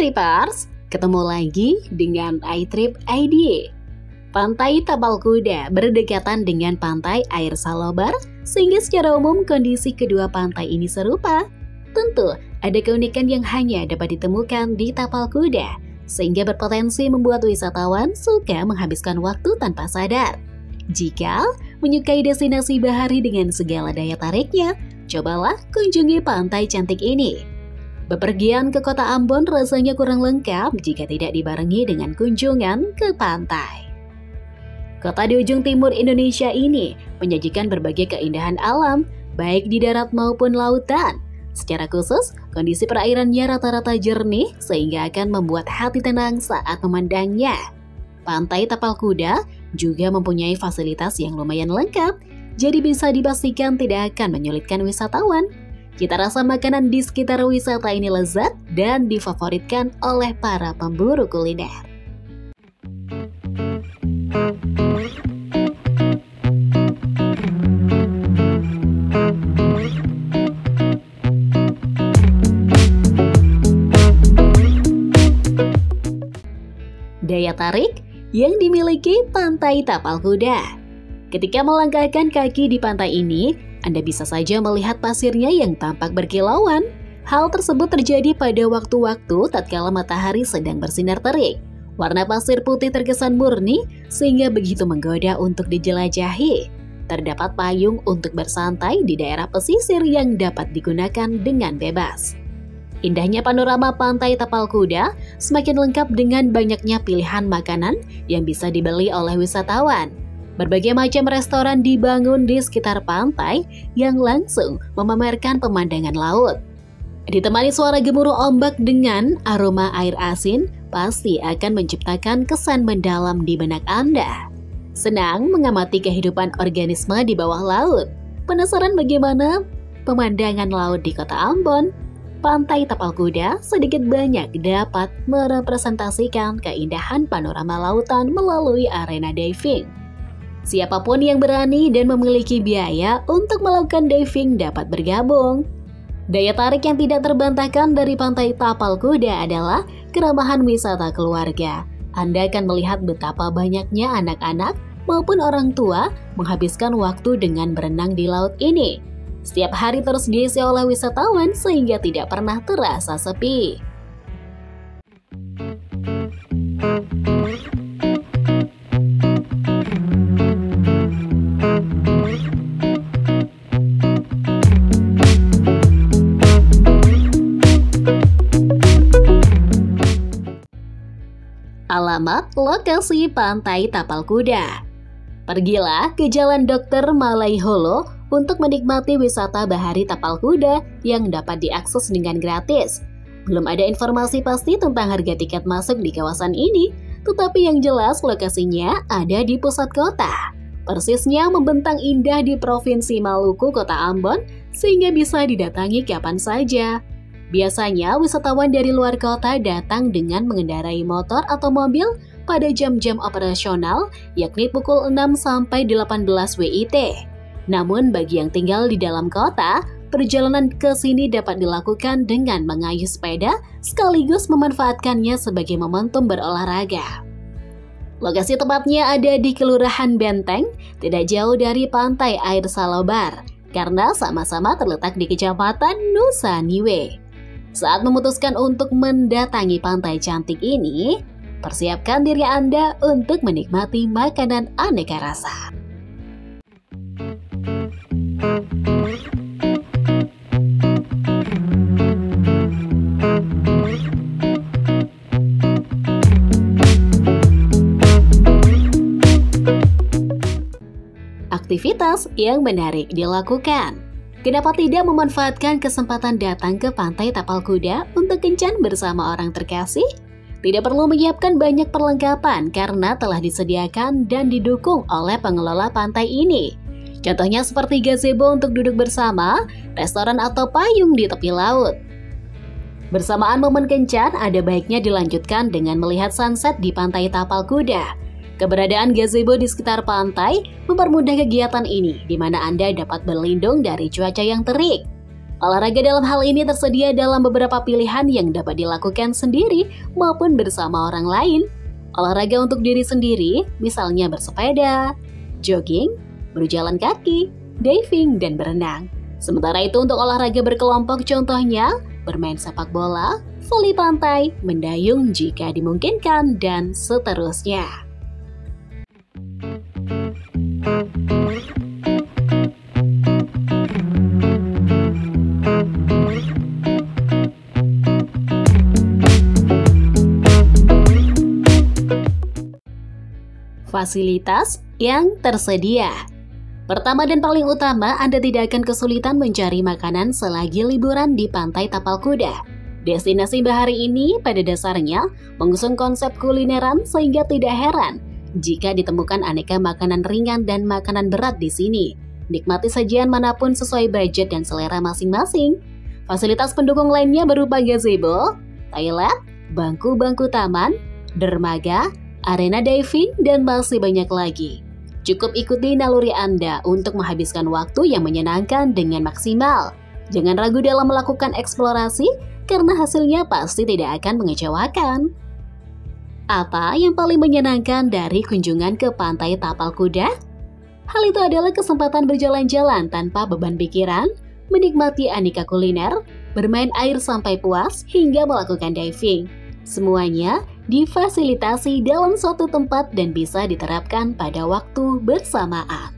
Trippers, ketemu lagi dengan iTrip ID. Pantai Tapal Kuda berdekatan dengan pantai Air Salobar, sehingga secara umum kondisi kedua pantai ini serupa. Tentu, ada keunikan yang hanya dapat ditemukan di Tapal Kuda, sehingga berpotensi membuat wisatawan suka menghabiskan waktu tanpa sadar. Jika menyukai destinasi bahari dengan segala daya tariknya, cobalah kunjungi pantai cantik ini. Bepergian ke kota Ambon rasanya kurang lengkap jika tidak dibarengi dengan kunjungan ke pantai. Kota di ujung timur Indonesia ini menyajikan berbagai keindahan alam, baik di darat maupun lautan. Secara khusus, kondisi perairannya rata-rata jernih sehingga akan membuat hati tenang saat memandangnya. Pantai Tapal Kuda juga mempunyai fasilitas yang lumayan lengkap, jadi bisa dipastikan tidak akan menyulitkan wisatawan. Cita rasa makanan di sekitar wisata ini lezat dan difavoritkan oleh para pemburu kuliner. Daya tarik yang dimiliki Pantai Tapal Kuda. Ketika melangkahkan kaki di pantai ini, Anda bisa saja melihat pasirnya yang tampak berkilauan. Hal tersebut terjadi pada waktu-waktu tatkala matahari sedang bersinar terik. Warna pasir putih terkesan murni sehingga begitu menggoda untuk dijelajahi. Terdapat payung untuk bersantai di daerah pesisir yang dapat digunakan dengan bebas. Indahnya panorama Pantai Tapal Kuda semakin lengkap dengan banyaknya pilihan makanan yang bisa dibeli oleh wisatawan. Berbagai macam restoran dibangun di sekitar pantai yang langsung memamerkan pemandangan laut. Ditemani suara gemuruh ombak dengan aroma air asin, pasti akan menciptakan kesan mendalam di benak Anda. Senang mengamati kehidupan organisme di bawah laut. Penasaran bagaimana pemandangan laut di kota Ambon? Pantai Tapal Kuda sedikit banyak dapat merepresentasikan keindahan panorama lautan melalui arena diving. Siapapun yang berani dan memiliki biaya untuk melakukan diving dapat bergabung. Daya tarik yang tidak terbantahkan dari Pantai Tapal Kuda adalah keramahan wisata keluarga. Anda akan melihat betapa banyaknya anak-anak maupun orang tua menghabiskan waktu dengan berenang di laut ini. Setiap hari terus diisi oleh wisatawan sehingga tidak pernah terasa sepi. Alamat lokasi Pantai Tapal Kuda. Pergilah ke Jalan Dr. Malaiholo untuk menikmati wisata bahari Tapal Kuda yang dapat diakses dengan gratis. Belum ada informasi pasti tentang harga tiket masuk di kawasan ini, tetapi yang jelas lokasinya ada di pusat kota. Persisnya membentang indah di Provinsi Maluku, Kota Ambon, sehingga bisa didatangi kapan saja. Biasanya wisatawan dari luar kota datang dengan mengendarai motor atau mobil pada jam-jam operasional, yakni pukul 6 sampai 18 WIT. Namun bagi yang tinggal di dalam kota, perjalanan ke sini dapat dilakukan dengan mengayuh sepeda sekaligus memanfaatkannya sebagai momentum berolahraga. Lokasi tepatnya ada di Kelurahan Benteng, tidak jauh dari Pantai Air Salobar, karena sama-sama terletak di Kecamatan Nusa Niwe. Saat memutuskan untuk mendatangi pantai cantik ini, persiapkan diri Anda untuk menikmati makanan aneka rasa. Aktivitas yang menarik dilakukan. Kenapa tidak memanfaatkan kesempatan datang ke Pantai Tapal Kuda untuk kencan bersama orang terkasih? Tidak perlu menyiapkan banyak perlengkapan karena telah disediakan dan didukung oleh pengelola pantai ini. Contohnya seperti gazebo untuk duduk bersama, restoran atau payung di tepi laut. Bersamaan momen kencan, ada baiknya dilanjutkan dengan melihat sunset di Pantai Tapal Kuda. Keberadaan gazebo di sekitar pantai mempermudah kegiatan ini, di mana Anda dapat berlindung dari cuaca yang terik. Olahraga dalam hal ini tersedia dalam beberapa pilihan yang dapat dilakukan sendiri maupun bersama orang lain. Olahraga untuk diri sendiri, misalnya bersepeda, jogging, berjalan kaki, diving, dan berenang. Sementara itu untuk olahraga berkelompok contohnya, bermain sepak bola, voli pantai, mendayung jika dimungkinkan, dan seterusnya. Fasilitas yang tersedia. Pertama dan paling utama, Anda tidak akan kesulitan mencari makanan selagi liburan di Pantai Tapal Kuda. Destinasi Bahari ini pada dasarnya mengusung konsep kulineran sehingga tidak heran jika ditemukan aneka makanan ringan dan makanan berat di sini. Nikmati sajian manapun sesuai budget dan selera masing-masing. Fasilitas pendukung lainnya berupa gazebo, toilet, bangku-bangku taman, dermaga, arena diving, dan masih banyak lagi. Cukup ikuti naluri Anda untuk menghabiskan waktu yang menyenangkan dengan maksimal. Jangan ragu dalam melakukan eksplorasi, karena hasilnya pasti tidak akan mengecewakan. Apa yang paling menyenangkan dari kunjungan ke Pantai Tapal Kuda? Hal itu adalah kesempatan berjalan-jalan tanpa beban pikiran, menikmati aneka kuliner, bermain air sampai puas, hingga melakukan diving. Semuanya difasilitasi dalam suatu tempat dan bisa diterapkan pada waktu bersamaan.